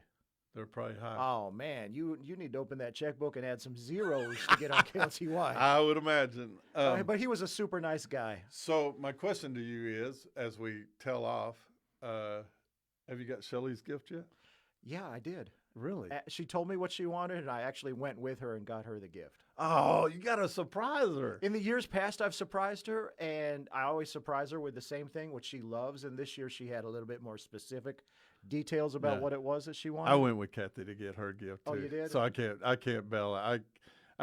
They're probably high. Oh, man, you need to open that checkbook and add some zeros to get on KLTY. I would imagine. But he was a super nice guy. So my question to you is, as we tell off, have you got Shelley's gift yet? Yeah, I did. Really? She told me what she wanted, and I actually went with her and got her the gift. Oh, you got to surprise her. In the years past, I've surprised her, and I always surprise her with the same thing, which she loves. And this year, she had a little bit more specific details about what it was that she wanted. I went with Kathy to get her gift too. Oh, you did? So I can't bail. I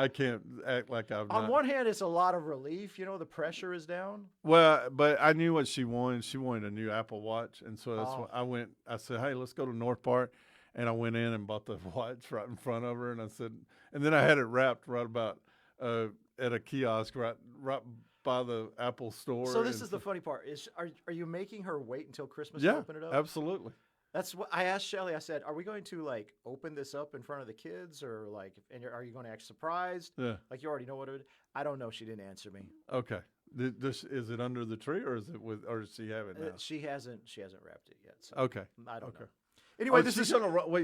can't act like I've. On one hand, it's a lot of relief. The pressure is down. Well, but I knew what she wanted. She wanted a new Apple Watch, and so that's what I went. I said, "Hey, let's go to North Park," and I went in and bought the watch right in front of her, and I said, and then I had it wrapped right about at a kiosk right by the Apple store. So this is the funny part: are you making her wait until Christmas to open it up? Absolutely. That's what I asked Shelley. I said, "Are we going to open this up in front of the kids, or and are you going to act surprised? Yeah, like you already know what it is?" I don't know. She didn't answer me. Okay. Is it under the tree, or is it or does she have it now? She hasn't wrapped it yet. So okay. I don't know. Anyway,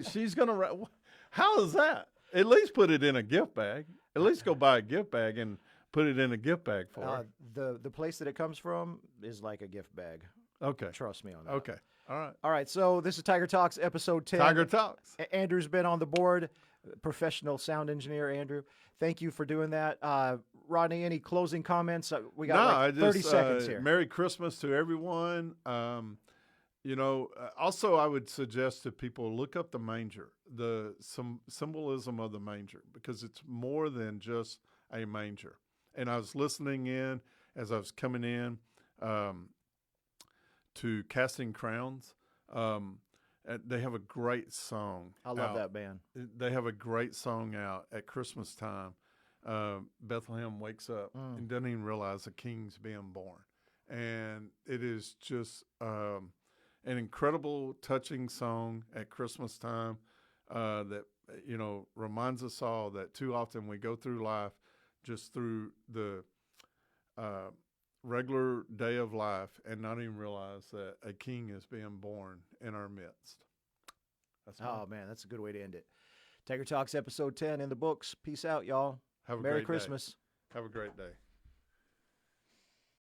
she's gonna how is that? At least put it in a gift bag. At least go buy a gift bag and put it in a gift bag for her. The place that it comes from is like a gift bag. Okay. Trust me on that. Okay. All right. So this is Tiger Talks, episode 10. Tiger Talks. Andrew's been on the board, professional sound engineer. Andrew, thank you for doing that. Rodney, any closing comments? We got 30 seconds here. Merry Christmas to everyone. Also, I would suggest that people look up the manger, some symbolism of the manger, because it's more than just a manger. And I was listening in as I was coming in to Casting Crowns. They have a great song. I love that band. They have a great song out at Christmas time. Bethlehem wakes up and doesn't even realize the king's being born. And it is just an incredible, touching song at Christmas time that, reminds us all that too often we go through life just through the regular day of life and not even realize that a king is being born in our midst. Oh, man, that's a good way to end it. Taker Talks episode 10 in the books. Peace out, y'all. Have a Merry great Christmas. Day. Have a great day.